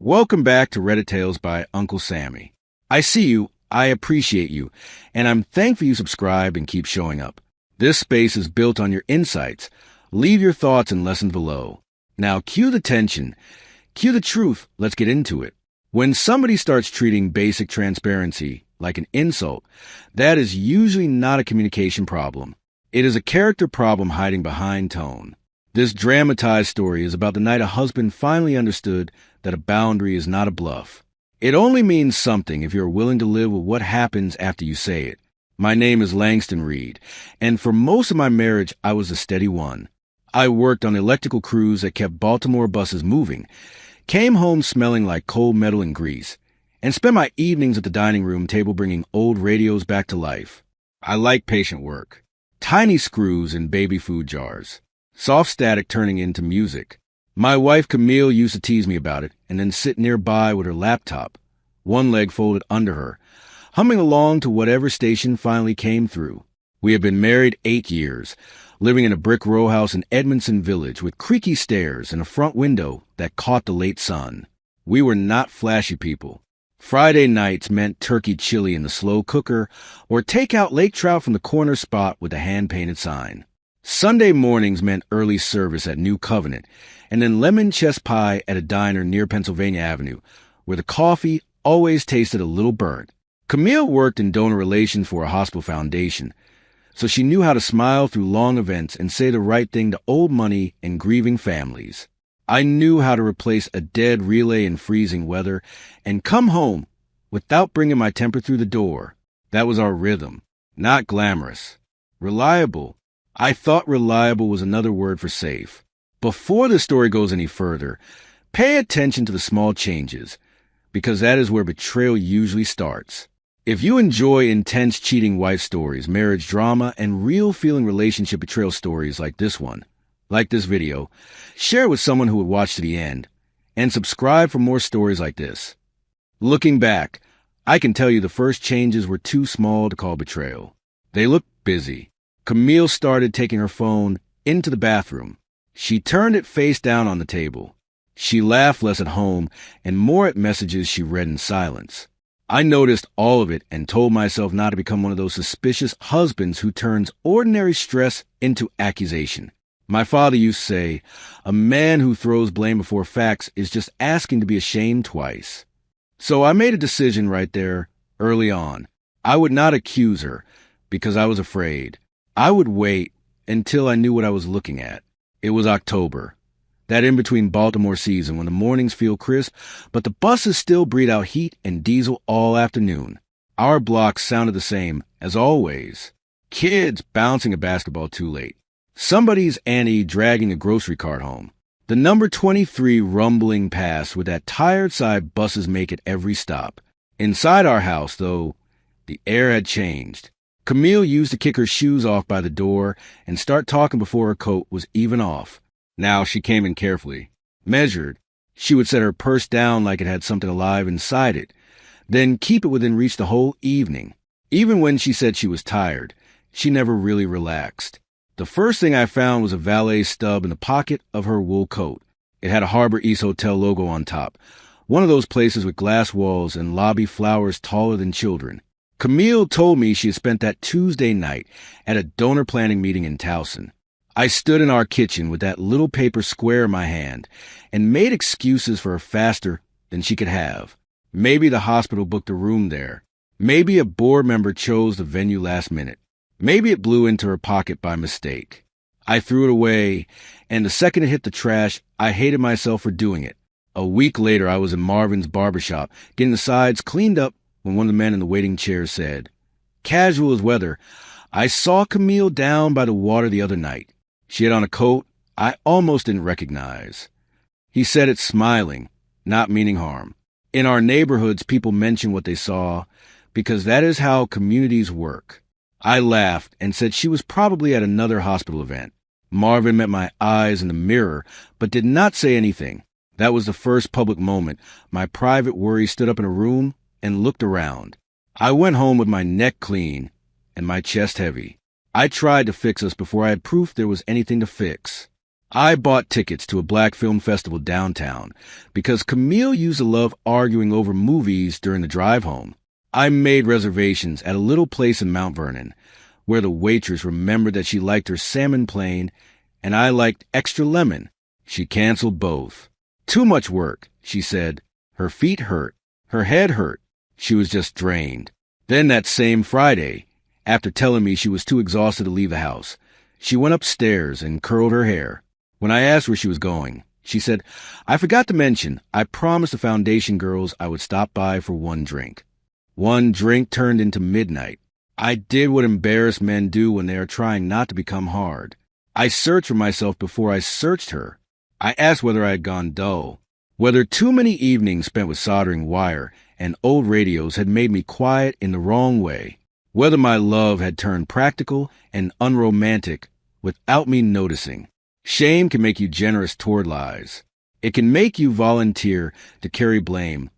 Welcome back to Reddit Tales by Uncle Sammy. I see you, I appreciate you, and I'm thankful you subscribe and keep showing up. This space is built on your insights. Leave your thoughts and lessons below. Now cue the tension. Cue the truth. Let's get into it. When somebody starts treating basic transparency like an insult, that is usually not a communication problem. It is a character problem hiding behind tone. This dramatized story is about the night a husband finally understood that a boundary is not a bluff. It only means something if you're willing to live with what happens after you say it. My name is Langston Reed, and for most of my marriage, I was a steady one. I worked on electrical crews that kept Baltimore buses moving, came home smelling like cold metal and grease, and spent my evenings at the dining room table bringing old radios back to life. I like patient work. Tiny screws in baby food jars. Soft static turning into music. My wife Camille used to tease me about it and then sit nearby with her laptop, one leg folded under her, humming along to whatever station finally came through. We had been married 8 years, living in a brick row house in Edmondson Village with creaky stairs and a front window that caught the late sun. We were not flashy people. Friday nights meant turkey chili in the slow cooker or take out lake trout from the corner spot with a hand-painted sign. Sunday mornings meant early service at New Covenant and then lemon chess pie at a diner near Pennsylvania Avenue, where the coffee always tasted a little burnt. Camille worked in donor relations for a hospital foundation, so she knew how to smile through long events and say the right thing to old money and grieving families. I knew how to replace a dead relay in freezing weather and come home without bringing my temper through the door. That was our rhythm. Not glamorous. Reliable. I thought reliable was another word for safe. Before the story goes any further, pay attention to the small changes, because that is where betrayal usually starts. If you enjoy intense cheating wife stories, marriage drama, and real feeling relationship betrayal stories like this one, like this video, share it with someone who would watch to the end, and subscribe for more stories like this. Looking back, I can tell you the first changes were too small to call betrayal. They looked busy. Camille started taking her phone into the bathroom. She turned it face down on the table. She laughed less at home and more at messages she read in silence. I noticed all of it and told myself not to become one of those suspicious husbands who turns ordinary stress into accusation. My father used to say, a man who throws blame before facts is just asking to be ashamed twice. So I made a decision right there, early on. I would not accuse her because I was afraid. I would wait until I knew what I was looking at. It was October, that in-between Baltimore season when the mornings feel crisp, but the buses still breathe out heat and diesel all afternoon. Our blocks sounded the same, as always. Kids bouncing a basketball too late. Somebody's auntie dragging a grocery cart home. The number 23 rumbling past with that tired side buses make at every stop. Inside our house, though, the air had changed. Camille used to kick her shoes off by the door and start talking before her coat was even off. Now she came in carefully, measured. She would set her purse down like it had something alive inside it, then keep it within reach the whole evening. Even when she said she was tired, she never really relaxed. The first thing I found was a valet stub in the pocket of her wool coat. It had a Harbor East Hotel logo on top, one of those places with glass walls and lobby flowers taller than children. Camille told me she had spent that Tuesday night at a donor planning meeting in Towson. I stood in our kitchen with that little paper square in my hand and made excuses for her faster than she could have. Maybe the hospital booked a room there. Maybe a board member chose the venue last minute. Maybe it blew into her pocket by mistake. I threw it away, and the second it hit the trash, I hated myself for doing it. A week later, I was in Marvin's barbershop, getting the sides cleaned up when one of the men in the waiting chair said, casual as weather, I saw Camille down by the water the other night. She had on a coat I almost didn't recognize. He said it smiling, not meaning harm. In our neighborhoods, people mention what they saw because that is how communities work. I laughed and said she was probably at another hospital event. Marvin met my eyes in the mirror, but did not say anything. That was the first public moment. My private worry stood up in a room and looked around. I went home with my neck clean and my chest heavy. I tried to fix us before I had proof there was anything to fix. I bought tickets to a black film festival downtown because Camille used to love arguing over movies during the drive home. I made reservations at a little place in Mount Vernon, where the waitress remembered that she liked her salmon plain and I liked extra lemon. She canceled both. Too much work, she said. Her feet hurt. Her head hurt. She was just drained. Then that same Friday, after telling me she was too exhausted to leave the house, she went upstairs and curled her hair. When I asked where she was going, she said, "I forgot to mention, I promised the foundation girls I would stop by for one drink." One drink turned into midnight. I did what embarrassed men do when they are trying not to become hard. I searched for myself before I searched her. I asked whether I had gone dull, whether too many evenings spent with soldering wire and old radios had made me quiet in the wrong way, whether my love had turned practical and unromantic without me noticing. Shame can make you generous toward lies. It can make you volunteer to carry blame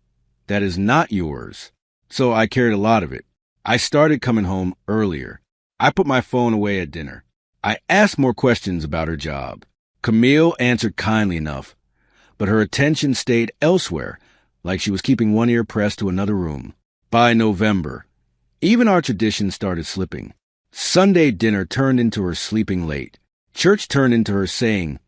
that is not yours. So I carried a lot of it. I started coming home earlier. I put my phone away at dinner. I asked more questions about her job. Camille answered kindly enough, but her attention stayed elsewhere, like she was keeping one ear pressed to another room. By November, even our traditions started slipping. Sunday dinner turned into her sleeping late. Church turned into her saying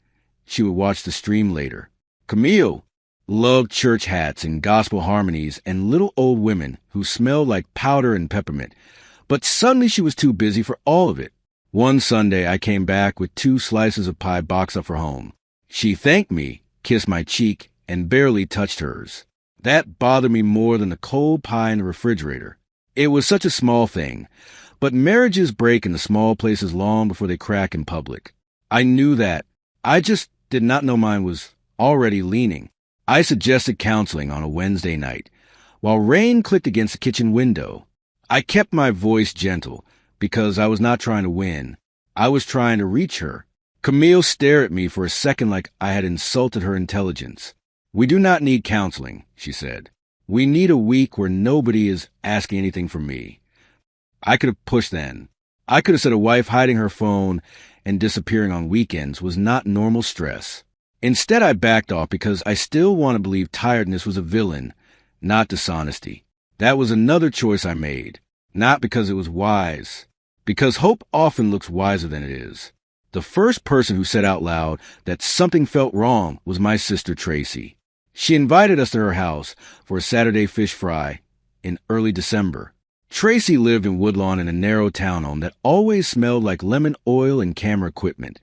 she would watch the stream later. Camille loved church hats and gospel harmonies and little old women who smelled like powder and peppermint, but suddenly she was too busy for all of it. One Sunday I came back with 2 slices of pie boxed up for home. She thanked me, kissed my cheek, and barely touched hers. That bothered me more than the cold pie in the refrigerator. It was such a small thing, but marriages break in the small places long before they crack in public. I knew that. I just did not know mine was already leaning. I suggested counseling on a Wednesday night, while rain clicked against the kitchen window. I kept my voice gentle, because I was not trying to win. I was trying to reach her. Camille stared at me for a second like I had insulted her intelligence. "We do not need counseling," she said. "We need a week where nobody is asking anything from me." I could have pushed then. I could have said a wife hiding her phone and disappearing on weekends was not normal stress. Instead, I backed off because I still want to believe tiredness was a villain, not dishonesty. That was another choice I made, not because it was wise, because hope often looks wiser than it is. The first person who said out loud that something felt wrong was my sister Tracy. She invited us to her house for a Saturday fish fry in early December. Tracy lived in Woodlawn in a narrow townhome that always smelled like lemon oil and camera equipment,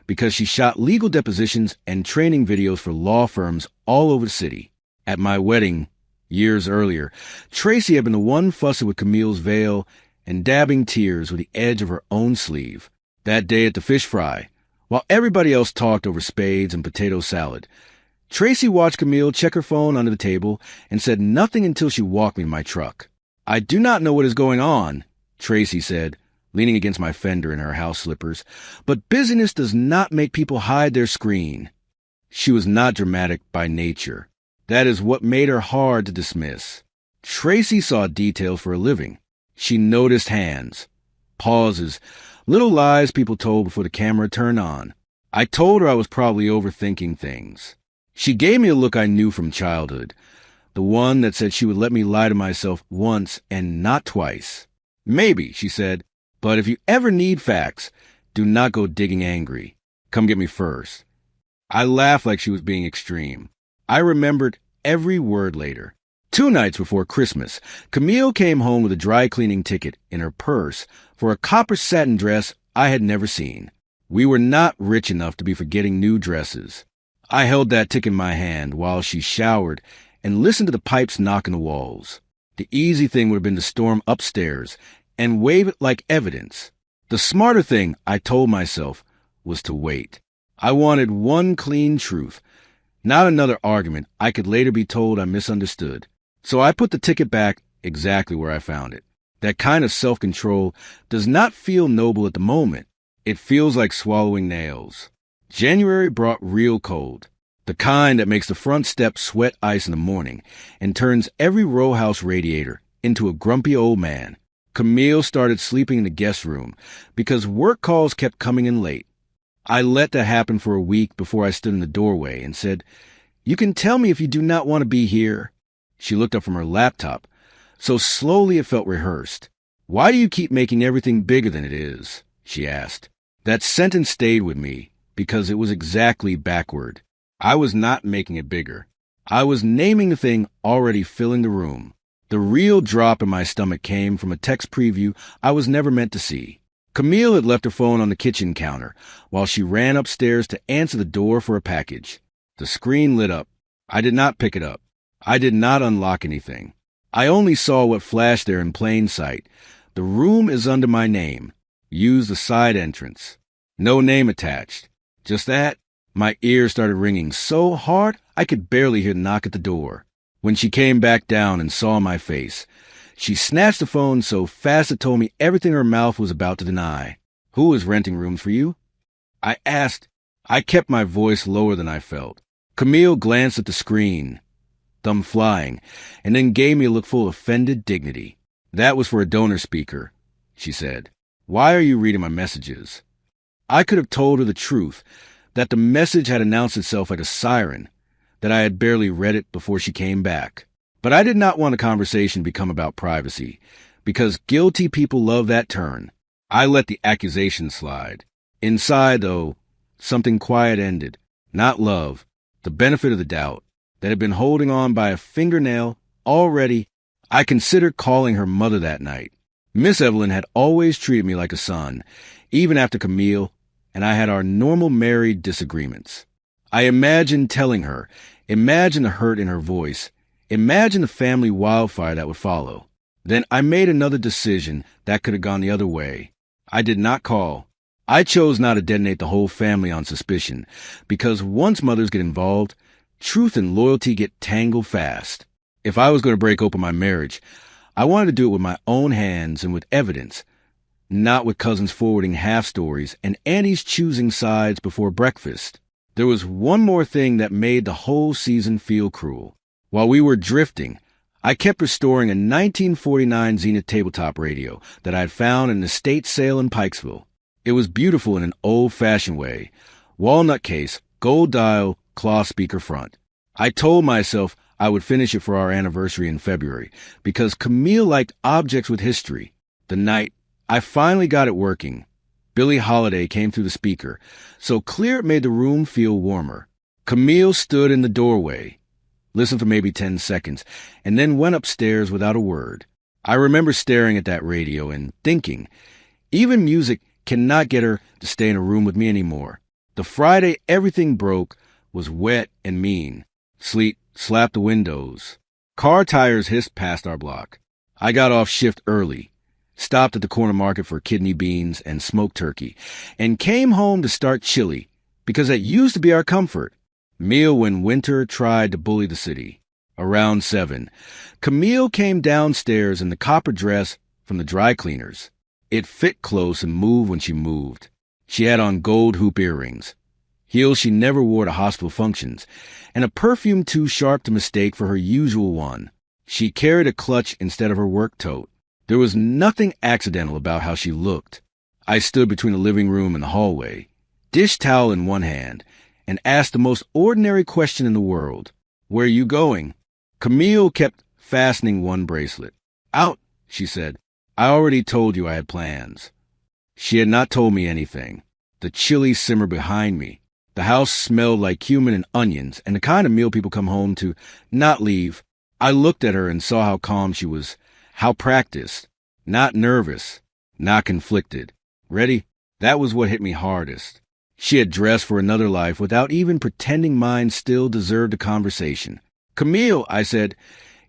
because she shot legal depositions and training videos for law firms all over the city. At my wedding, years earlier, Tracy had been the one fussing with Camille's veil and dabbing tears with the edge of her own sleeve. That day at the fish fry, while everybody else talked over spades and potato salad, Tracy watched Camille check her phone under the table and said nothing until she walked me to my truck. "I do not know what is going on," Tracy said, leaning against my fender in her house slippers, "but busyness does not make people hide their screen." She was not dramatic by nature. That is what made her hard to dismiss. Tracy saw details for a living. She noticed hands, pauses, little lies people told before the camera turned on. I told her I was probably overthinking things. She gave me a look I knew from childhood, the one that said she would let me lie to myself once and not twice. "Maybe," she said, "but if you ever need facts, do not go digging angry. Come get me first." I laughed like she was being extreme. I remembered every word later. 2 nights before Christmas, Camille came home with a dry cleaning ticket in her purse for a copper satin dress I had never seen. We were not rich enough to be forgetting new dresses. I held that ticket in my hand while she showered and listened to the pipes knock in the walls. The easy thing would have been to storm upstairs and wave it like evidence. The smarter thing, I told myself, was to wait. I wanted one clean truth, not another argument I could later be told I misunderstood. So I put the ticket back exactly where I found it. That kind of self-control does not feel noble at the moment. It feels like swallowing nails. January brought real cold, the kind that makes the front steps sweat ice in the morning and turns every row house radiator into a grumpy old man. Camille started sleeping in the guest room because work calls kept coming in late. I let that happen for a week before I stood in the doorway and said, "You can tell me if you do not want to be here." She looked up from her laptop, so slowly it felt rehearsed. "Why do you keep making everything bigger than it is?" she asked. That sentence stayed with me because it was exactly backward. I was not making it bigger. I was naming the thing already filling the room. The real drop in my stomach came from a text preview I was never meant to see. Camille had left her phone on the kitchen counter while she ran upstairs to answer the door for a package. The screen lit up. I did not pick it up. I did not unlock anything. I only saw what flashed there in plain sight. The room is under my name. Use the side entrance. No name attached. Just that. My ears started ringing so hard I could barely hear the knock at the door. When she came back down and saw my face, she snatched the phone so fast it told me everything her mouth was about to deny. "Who is renting rooms for you?" I asked. I kept my voice lower than I felt. Camille glanced at the screen, thumb flying, and then gave me a look full of offended dignity. "That was for a donor speaker," she said. "Why are you reading my messages?" I could have told her the truth, that the message had announced itself like a siren, that I had barely read it before she came back. But I did not want the conversation to become about privacy, because guilty people love that turn. I let the accusation slide. Inside, though, something quiet ended. Not love, the benefit of the doubt, that had been holding on by a fingernail already. I considered calling her mother that night. Miss Evelyn had always treated me like a son, even after Camille and I had our normal married disagreements. I imagined telling her, imagine the hurt in her voice, imagine the family wildfire that would follow. Then I made another decision that could have gone the other way. I did not call. I chose not to detonate the whole family on suspicion, because once mothers get involved, truth and loyalty get tangled fast. If I was going to break open my marriage, I wanted to do it with my own hands and with evidence, not with cousins forwarding half-stories and aunties choosing sides before breakfast. There was one more thing that made the whole season feel cruel. While we were drifting, I kept restoring a 1949 Zenith tabletop radio that I had found in an estate sale in Pikesville. It was beautiful in an old-fashioned way. Walnut case, gold dial, cloth speaker front. I told myself I would finish it for our anniversary in February because Camille liked objects with history. The night I finally got it working, Billie Holiday came through the speaker, so clear it made the room feel warmer. Camille stood in the doorway, listened for maybe 10 seconds, and then went upstairs without a word. I remember staring at that radio and thinking, even music cannot get her to stay in a room with me anymore. The Friday everything broke was wet and mean. Sleet slapped the windows. Car tires hissed past our block. I got off shift early, stopped at the corner market for kidney beans and smoked turkey, and came home to start chili, because that used to be our comfort. Meal when winter tried to bully the city. Around 7, Camille came downstairs in the copper dress from the dry cleaners. It fit close and moved when she moved. She had on gold hoop earrings, heels she never wore to hospital functions, and a perfume too sharp to mistake for her usual one. She carried a clutch instead of her work tote. There was nothing accidental about how she looked. I stood between the living room and the hallway, dish towel in one hand, and asked the most ordinary question in the world. "Where are you going?" Camille kept fastening one bracelet. "Out," she said. "I already told you I had plans." She had not told me anything. The chili simmered behind me. The house smelled like cumin and onions, and the kind of meal people come home to not leave. I looked at her and saw how calm she was, how practiced, not nervous, not conflicted. Ready? That was what hit me hardest. She had dressed for another life without even pretending mine still deserved a conversation. "Camille," I said,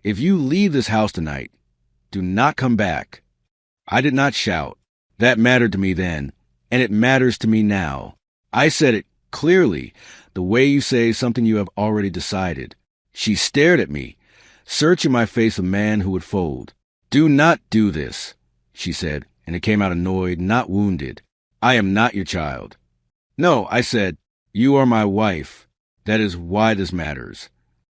"if you leave this house tonight, do not come back." I did not shout. That mattered to me then, and it matters to me now. I said it clearly, the way you say something you have already decided. She stared at me, searching my face a man who would fold. "Do not do this," she said, and it came out annoyed, not wounded. "I am not your child." "No," I said, "you are my wife. That is why this matters."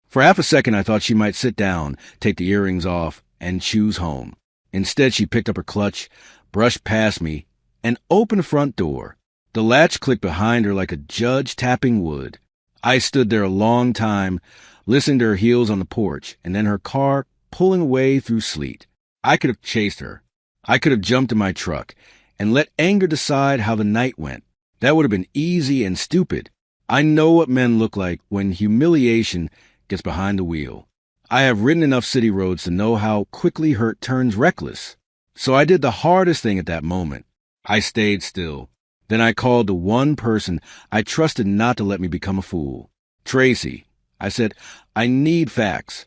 For half a second I thought she might sit down, take the earrings off, and choose home. Instead she picked up her clutch, brushed past me, and opened the front door. The latch clicked behind her like a judge tapping wood. I stood there a long time, listening to her heels on the porch, and then her car pulling away through sleet. I could have chased her. I could have jumped in my truck and let anger decide how the night went. That would have been easy and stupid. I know what men look like when humiliation gets behind the wheel. I have ridden enough city roads to know how quickly hurt turns reckless. So I did the hardest thing at that moment. I stayed still. Then I called the one person I trusted not to let me become a fool. Tracy. I said, I need facts.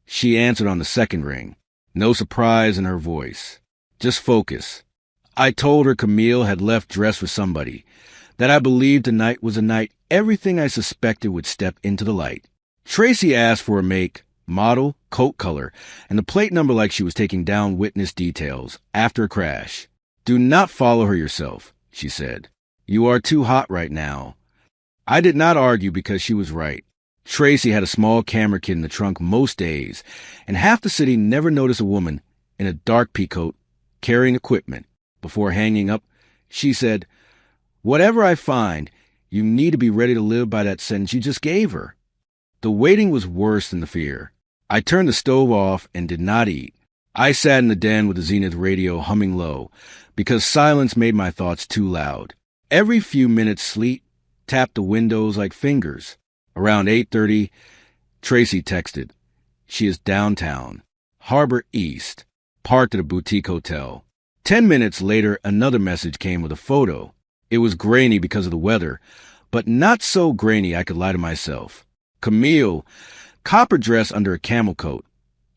She answered on the second ring. No surprise in her voice. Just focus. I told her Camille had left dressed with somebody, that I believed tonight was a night everything I suspected would step into the light. Tracy asked for a make, model, coat color, and the plate number like she was taking down witness details after a crash. Do not follow her yourself, she said. You are too hot right now. I did not argue because she was right. Tracy had a small camera kit in the trunk most days, and half the city never noticed a woman in a dark peacoat carrying equipment. Before hanging up, she said, whatever I find, you need to be ready to live by that sentence you just gave her. The waiting was worse than the fear. I turned the stove off and did not eat. I sat in the den with the Zenith radio humming low, because silence made my thoughts too loud. Every few minutes, sleet tapped the windows like fingers. Around 8:30, Tracy texted. She is downtown, Harbor East, parked at a boutique hotel. 10 minutes later, another message came with a photo. It was grainy because of the weather, but not so grainy I could lie to myself. Camille, copper dress under a camel coat,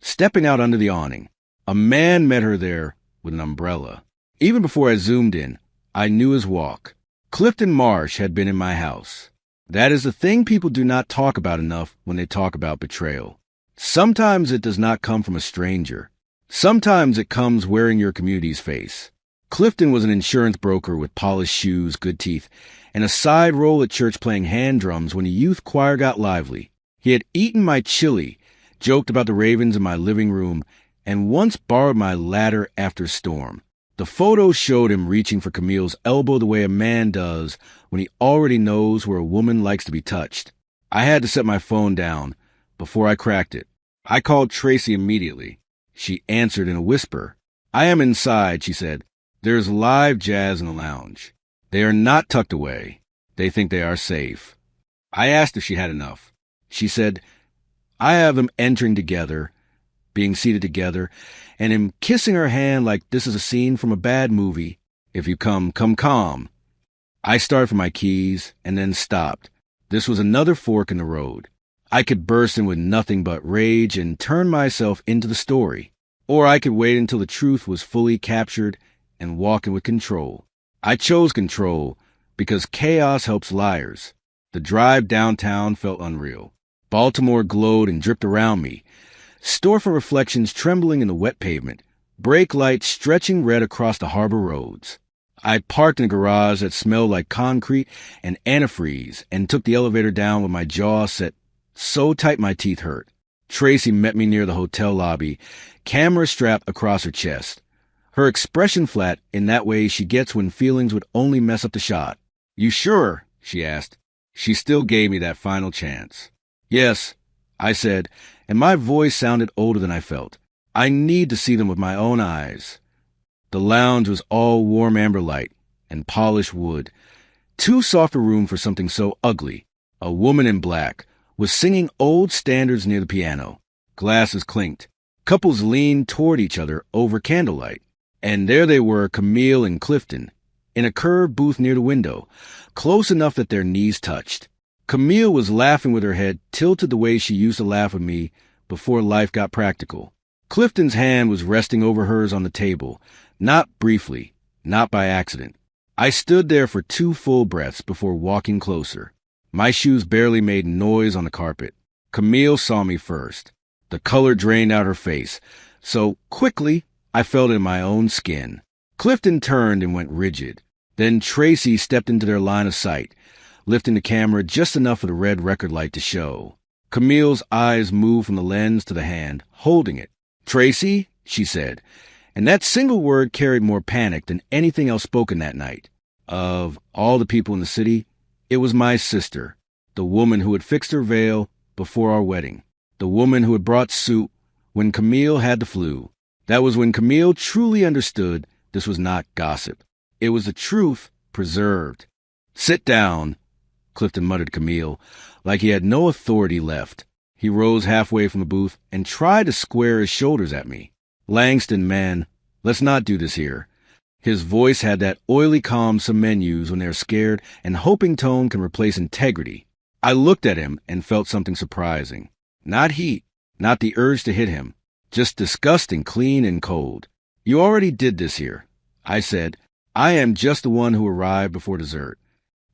stepping out under the awning. A man met her there with an umbrella. Even before I zoomed in, I knew his walk. Clifton Marsh had been in my house. That is the thing people do not talk about enough when they talk about betrayal. Sometimes it does not come from a stranger. Sometimes it comes wearing your community's face. Clifton was an insurance broker with polished shoes, good teeth, and a side role at church playing hand drums when the youth choir got lively. He had eaten my chili, joked about the ravens in my living room, and once borrowed my ladder after a storm. The photo showed him reaching for Camille's elbow the way a man does when he already knows where a woman likes to be touched. I had to set my phone down before I cracked it. I called Tracy immediately. She answered in a whisper. I am inside, she said. There's live jazz in the lounge. They are not tucked away. They think they are safe. I asked if she had enough. She said, I have them entering together, being seated together, and him kissing her hand like this is a scene from a bad movie. If you come calm. I started for my keys and then stopped. This was another fork in the road. I could burst in with nothing but rage and turn myself into the story. Or I could wait until the truth was fully captured and walk in with control. I chose control because chaos helps liars. The drive downtown felt unreal. Baltimore glowed and dripped around me. Storefront reflections trembling in the wet pavement. Brake lights stretching red across the harbor roads. I parked in a garage that smelled like concrete and antifreeze and took the elevator down with my jaw set so tight my teeth hurt. Tracy met me near the hotel lobby, camera strapped across her chest. Her expression flat in that way she gets when feelings would only mess up the shot. You sure? She asked. She still gave me that final chance. Yes, I said, and my voice sounded older than I felt. I need to see them with my own eyes. The lounge was all warm amber light and polished wood. Too soft a room for something so ugly. A woman in black was singing old standards near the piano. Glasses clinked. Couples leaned toward each other over candlelight. And there they were, Camille and Clifton, in a curved booth near the window, close enough that their knees touched. Camille was laughing with her head tilted the way she used to laugh with me before life got practical. Clifton's hand was resting over hers on the table, not briefly, not by accident. I stood there for 2 full breaths before walking closer. My shoes barely made noise on the carpet. Camille saw me first. The color drained out her face, so quickly I felt it in my own skin. Clifton turned and went rigid. Then Tracy stepped into their line of sight, lifting the camera just enough for the red record light to show. Camille's eyes moved from the lens to the hand, holding it. Tracy, she said, and that single word carried more panic than anything else spoken that night. Of all the people in the city, it was my sister, the woman who had fixed her veil before our wedding, the woman who had brought soup when Camille had the flu. That was when Camille truly understood this was not gossip. It was the truth preserved. "Sit down," Clifton muttered to Camille, like he had no authority left. He rose halfway from the booth and tried to square his shoulders at me. "Langston, man, let's not do this here." His voice had that oily calm some men use when they're scared, and hoping tone can replace integrity. I looked at him and felt something surprising. Not heat, not the urge to hit him, just disgusting, clean and cold. "You already did this here," I said. "I am just the one who arrived before dessert."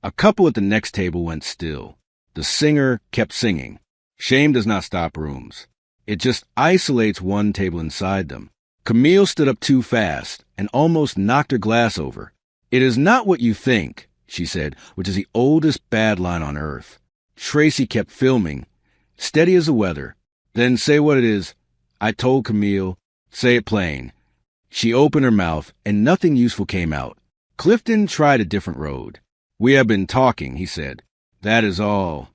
A couple at the next table went still. The singer kept singing. Shame does not stop rooms. It just isolates one table inside them. Camille stood up too fast and almost knocked her glass over. "It is not what you think," she said, which is the oldest bad line on earth. Tracy kept filming, steady as the weather. "Then say what it is." I told Camille, "Say it plain." She opened her mouth, and nothing useful came out. Clifton tried a different road. "We have been talking," he said. "That is all."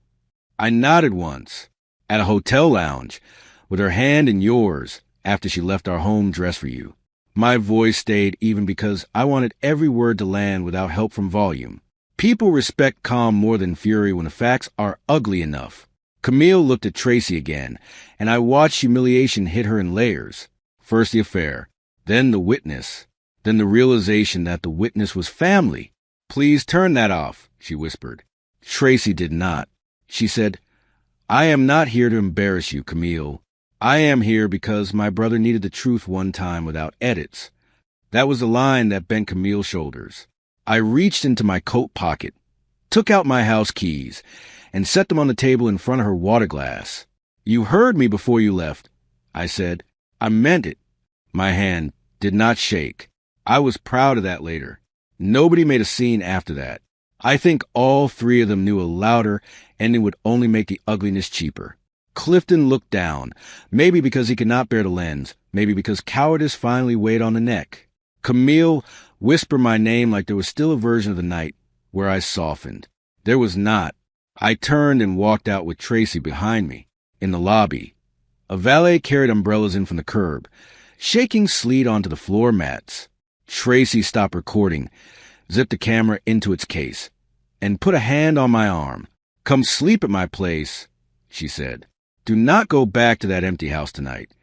I nodded once. "At a hotel lounge, with her hand in yours, after she left our home dress for you." My voice stayed even because I wanted every word to land without help from volume. People respect calm more than fury when the facts are ugly enough. Camille looked at Tracy again, and I watched humiliation hit her in layers. First the affair, then the witness, then the realization that the witness was family. "Please turn that off," she whispered. Tracy did not. She said, "I am not here to embarrass you, Camille. I am here because my brother needed the truth one time without edits." That was the line that bent Camille's shoulders. I reached into my coat pocket, took out my house keys, and set them on the table in front of her water glass. "You heard me before you left," I said. I meant it. My hand did not shake. I was proud of that later. Nobody made a scene after that. I think all three of them knew a louder ending would only make the ugliness cheaper. Clifton looked down, maybe because he could not bear the lens, maybe because cowardice finally weighed on the neck. Camille whispered my name like there was still a version of the night where I softened. There was not. I turned and walked out with Tracy behind me. In the lobby, a valet carried umbrellas in from the curb, shaking sleet onto the floor mats. Tracy stopped recording, zipped the camera into its case, and put a hand on my arm. "Come sleep at my place," she said. "Do not go back to that empty house tonight."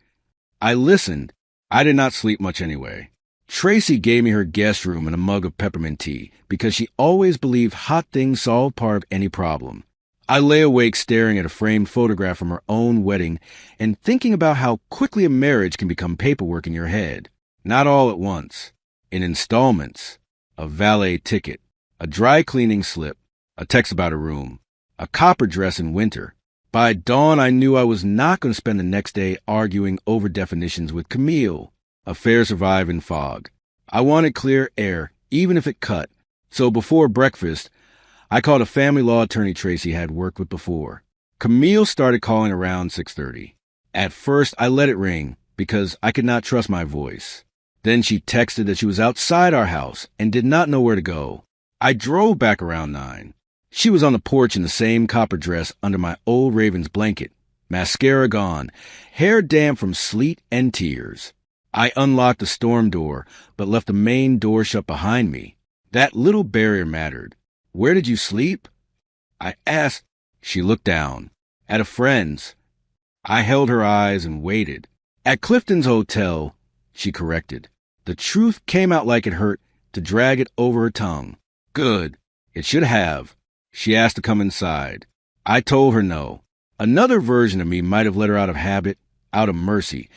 I listened. I did not sleep much anyway. Tracy gave me her guest room and a mug of peppermint tea because she always believed hot things solved part of any problem. I lay awake staring at a framed photograph from her own wedding and thinking about how quickly a marriage can become paperwork in your head. Not all at once. In installments. A valet ticket. A dry cleaning slip. A text about a room. A copper dress in winter. By dawn, I knew I was not going to spend the next day arguing over definitions with Camille. Affairs survive in fog. I wanted clear air, even if it cut. So before breakfast, I called a family law attorney Tracy had worked with before. Camille started calling around 6:30. At first, I let it ring because I could not trust my voice. Then she texted that she was outside our house and did not know where to go. I drove back around 9. She was on the porch in the same copper dress under my old Raven's blanket, mascara gone, hair damp from sleet and tears. I unlocked the storm door, but left the main door shut behind me. That little barrier mattered. "Where did you sleep?" I asked. She looked down. "At a friend's." I held her eyes and waited. "At Clifton's hotel," she corrected. The truth came out like it hurt to drag it over her tongue. "Good. It should have." She asked to come inside. I told her no. Another version of me might have let her out of habit, out of mercy,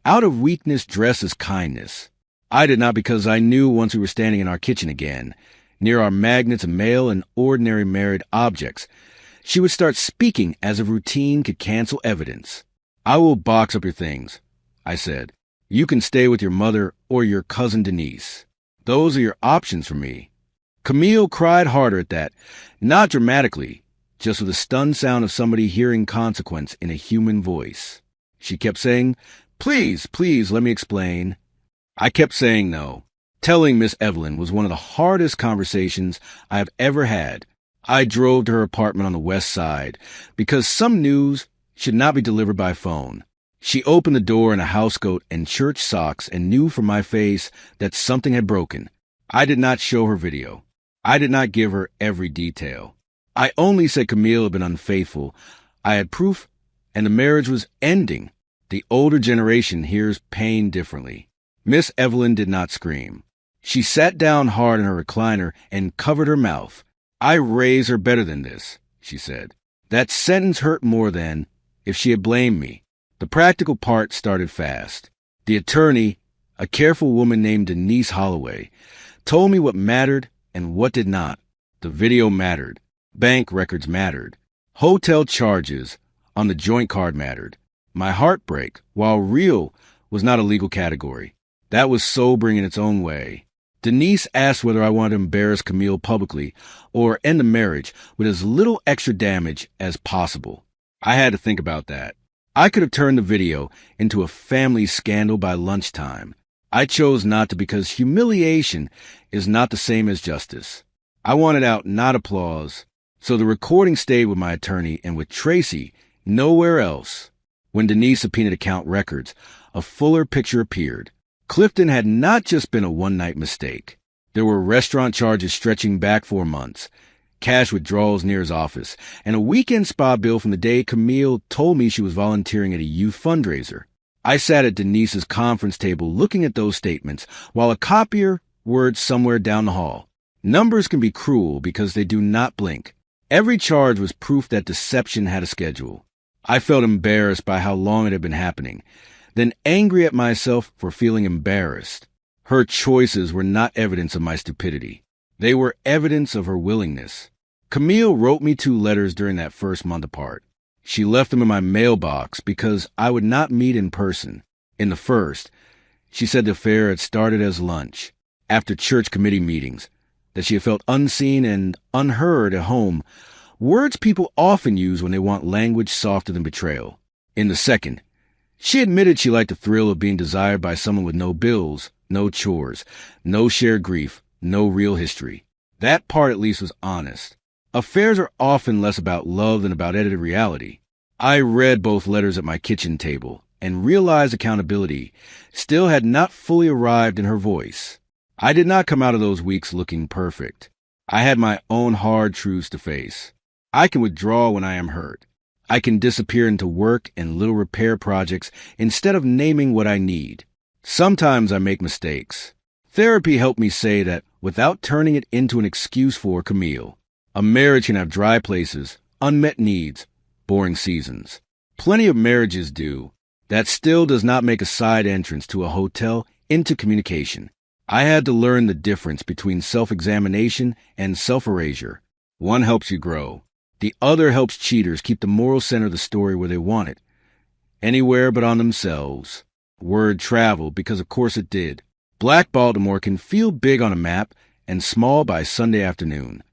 out of weakness dressed as kindness. I did not because I knew once we were standing in our kitchen again, near our magnets of male and ordinary married objects, she would start speaking as if routine could cancel evidence. "I will box up your things," I said. "You can stay with your mother or your cousin Denise. Those are your options for me." Camille cried harder at that, not dramatically, just with the stunned sound of somebody hearing consequence in a human voice. She kept saying, "Please, please, let me explain." I kept saying no. Telling Miss Evelyn was one of the hardest conversations I have ever had. I drove to her apartment on the west side because some news should not be delivered by phone. She opened the door in a housecoat and church socks and knew from my face that something had broken. I did not show her video. I did not give her every detail. I only said Camille had been unfaithful. I had proof, and the marriage was ending. The older generation hears pain differently. Miss Evelyn did not scream. She sat down hard in her recliner and covered her mouth. "I raise her better than this," she said. That sentence hurt more than if she had blamed me. The practical part started fast. The attorney, a careful woman named Denise Holloway, told me what mattered and what did not. The video mattered. Bank records mattered. Hotel charges on the joint card mattered. My heartbreak, while real, was not a legal category. That was sobering in its own way. Denise asked whether I wanted to embarrass Camille publicly or end the marriage with as little extra damage as possible. I had to think about that. I could have turned the video into a family scandal by lunchtime. I chose not to because humiliation is not the same as justice. I wanted out, not applause. So the recording stayed with my attorney and with Tracy, nowhere else. When Denise subpoenaed account records, a fuller picture appeared. Clifton had not just been a one-night mistake. There were restaurant charges stretching back 4 months, cash withdrawals near his office, and a weekend spa bill from the day Camille told me she was volunteering at a youth fundraiser. I sat at Denise's conference table looking at those statements while a copier whirred somewhere down the hall. Numbers can be cruel because they do not blink. Every charge was proof that deception had a schedule. I felt embarrassed by how long it had been happening, then angry at myself for feeling embarrassed. Her choices were not evidence of my stupidity. They were evidence of her willingness. Camille wrote me 2 letters during that first month apart. She left them in my mailbox because I would not meet in person. In the first, she said the affair had started as lunch, after church committee meetings, that she had felt unseen and unheard at home, words people often use when they want language softer than betrayal. In the second, she admitted she liked the thrill of being desired by someone with no bills, no chores, no shared grief, no real history. That part at least was honest. Affairs are often less about love than about edited reality. I read both letters at my kitchen table and realized accountability still had not fully arrived in her voice. I did not come out of those weeks looking perfect. I had my own hard truths to face. I can withdraw when I am hurt. I can disappear into work and little repair projects instead of naming what I need. Sometimes I make mistakes. Therapy helped me say that without turning it into an excuse for Camille. A marriage can have dry places, unmet needs, boring seasons. Plenty of marriages do. That still does not make a side entrance to a hotel into communication. I had to learn the difference between self-examination and self-erasure. One helps you grow. The other helps cheaters keep the moral center of the story where they want it. Anywhere but on themselves. Word traveled because of course it did. Black Baltimore can feel big on a map and small by Sunday afternoon.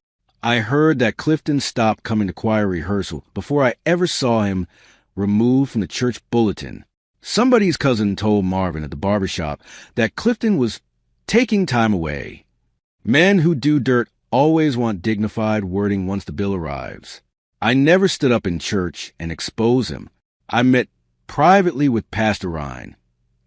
I heard that Clifton stopped coming to choir rehearsal before I ever saw him removed from the church bulletin. Somebody's cousin told Marvin at the barbershop that Clifton was taking time away. Men who do dirt always want dignified wording once the bill arrives. I never stood up in church and exposed him. I met privately with Pastor Ryan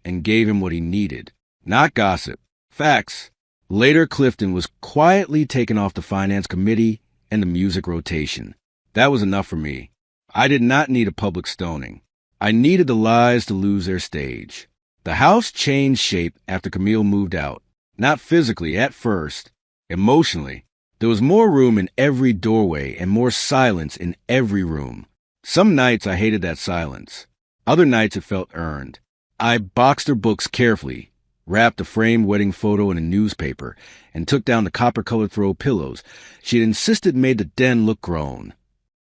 and gave him what he needed. Not gossip. Facts. Later, Clifton was quietly taken off the finance committee and the music rotation. That was enough for me. I did not need a public stoning. I needed the lies to lose their stage. The house changed shape after Camille moved out. Not physically at first. Emotionally. There was more room in every doorway and more silence in every room. Some nights I hated that silence. Other nights it felt earned. I boxed her books carefully, wrapped a framed wedding photo in a newspaper, and took down the copper-colored throw pillows she had insisted made the den look grown.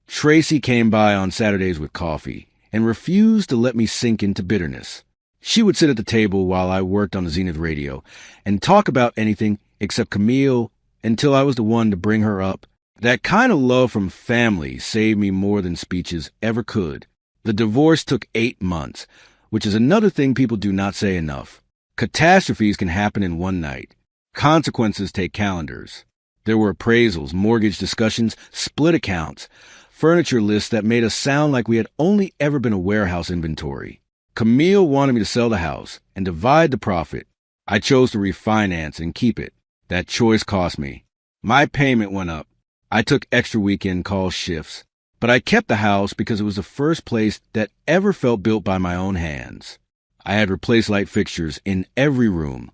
Tracy came by on Saturdays with coffee and refused to let me sink into bitterness. She would sit at the table while I worked on the Zenith radio and talk about anything except Camille until I was the one to bring her up. That kind of love from family saved me more than speeches ever could. The divorce took 8 months, which is another thing people do not say enough. Catastrophes can happen in one night. Consequences take calendars. There were appraisals, mortgage discussions, split accounts, furniture lists that made us sound like we had only ever been a warehouse inventory. Camille wanted me to sell the house and divide the profit. I chose to refinance and keep it. That choice cost me. My payment went up. I took extra weekend call shifts. But I kept the house because it was the first place that ever felt built by my own hands. I had replaced light fixtures in every room,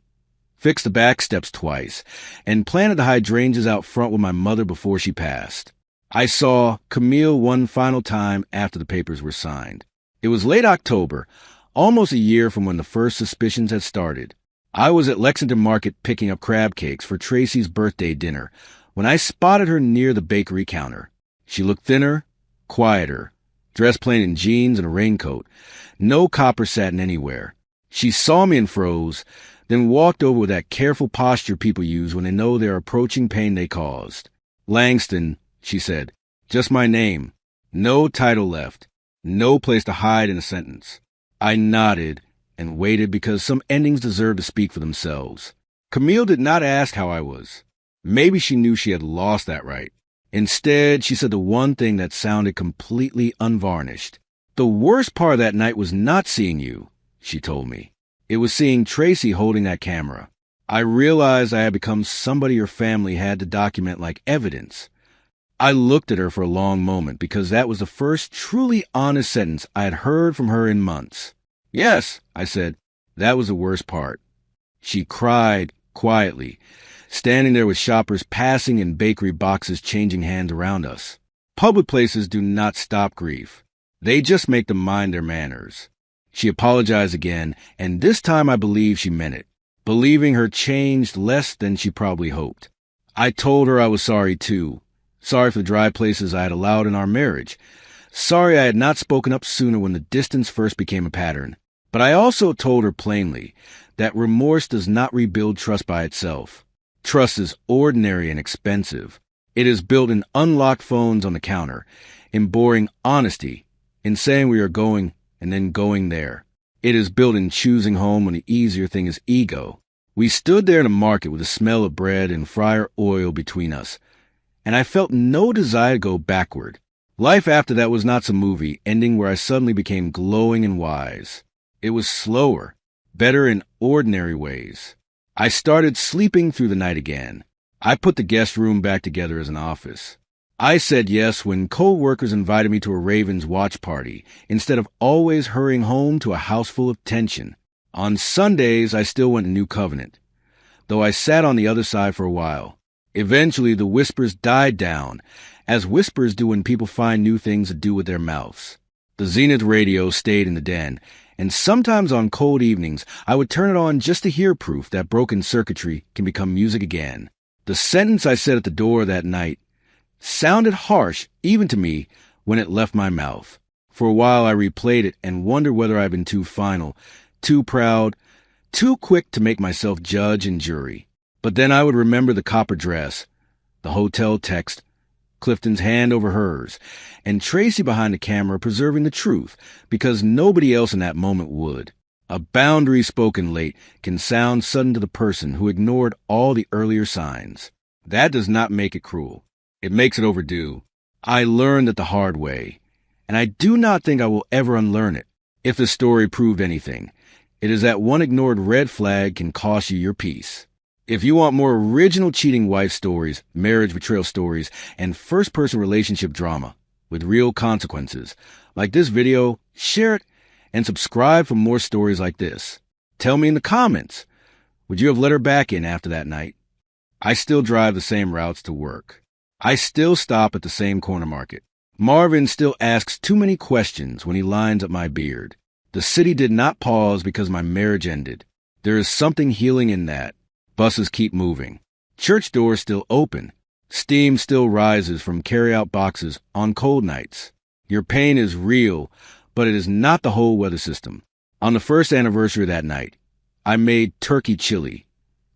fixed the back steps twice, and planted the hydrangeas out front with my mother before she passed. I saw Camille one final time after the papers were signed. It was late October, almost a year from when the first suspicions had started. I was at Lexington Market picking up crab cakes for Tracy's birthday dinner when I spotted her near the bakery counter. She looked thinner, quieter, dressed plain in jeans and a raincoat, no copper satin anywhere. She saw me and froze, then walked over with that careful posture people use when they know they're approaching pain they caused. "Langston," she said, "just my name. No title left. No place to hide in a sentence." I nodded and waited because some endings deserve to speak for themselves. Camille did not ask how I was. Maybe she knew she had lost that right. Instead, she said the one thing that sounded completely unvarnished. "The worst part of that night was not seeing you," she told me. "It was seeing Tracy holding that camera. I realized I had become somebody your family had to document like evidence." I looked at her for a long moment because that was the first truly honest sentence I had heard from her in months. "Yes," I said, "that was the worst part." She cried quietly, standing there with shoppers passing and bakery boxes changing hands around us. Public places do not stop grief. They just make them mind their manners. She apologized again, and this time I believe she meant it, believing her changed less than she probably hoped. I told her I was sorry too. Sorry for the dry places I had allowed in our marriage. Sorry I had not spoken up sooner when the distance first became a pattern. But I also told her plainly that remorse does not rebuild trust by itself. Trust is ordinary and expensive. It is built in unlocked phones on the counter, in boring honesty, in saying we are going and then going there. It is built in choosing home when the easier thing is ego. We stood there in the market with the smell of bread and fryer oil between us, and I felt no desire to go backward. Life after that was not some movie ending where I suddenly became glowing and wise. It was slower, better in ordinary ways. I started sleeping through the night again. I put the guest room back together as an office. I said yes when co-workers invited me to a Ravens watch party instead of always hurrying home to a house full of tension. On Sundays, I still went to New Covenant, though I sat on the other side for a while. Eventually, the whispers died down, as whispers do when people find new things to do with their mouths. The Zenith radio stayed in the den, and sometimes on cold evenings, I would turn it on just to hear proof that broken circuitry can become music again. The sentence I said at the door that night sounded harsh, even to me, when it left my mouth. For a while, I replayed it and wondered whether I had been too final, too proud, too quick to make myself judge and jury. But then I would remember the copper dress, the hotel text, Clifton's hand over hers, and Tracy behind the camera preserving the truth, because nobody else in that moment would. A boundary spoken late can sound sudden to the person who ignored all the earlier signs. That does not make it cruel. It makes it overdue. I learned it the hard way, and I do not think I will ever unlearn it. If the story proved anything, it is that one ignored red flag can cost you your peace. If you want more original cheating wife stories, marriage betrayal stories, and first-person relationship drama with real consequences, like this video, share it and subscribe for more stories like this. Tell me in the comments, would you have let her back in after that night? I still drive the same routes to work. I still stop at the same corner market. Marvin still asks too many questions when he lines up my beard. The city did not pause because my marriage ended. There is something healing in that. Buses keep moving. Church doors still open. Steam still rises from carry-out boxes on cold nights. Your pain is real, but it is not the whole weather system. On the first anniversary of that night, I made turkey chili,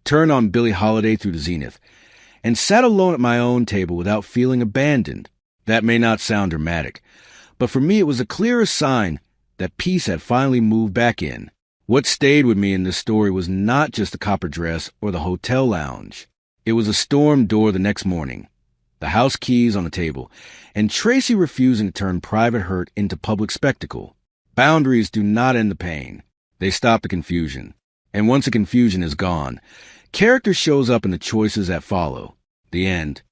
turned on Billie Holiday through the Zenith, and sat alone at my own table without feeling abandoned. That may not sound dramatic, but for me it was a clearer sign that peace had finally moved back in. What stayed with me in this story was not just the copper dress or the hotel lounge. It was a storm door the next morning, the house keys on the table, and Tracy refusing to turn private hurt into public spectacle. Boundaries do not end the pain. They stop the confusion. And once the confusion is gone, character shows up in the choices that follow. The end.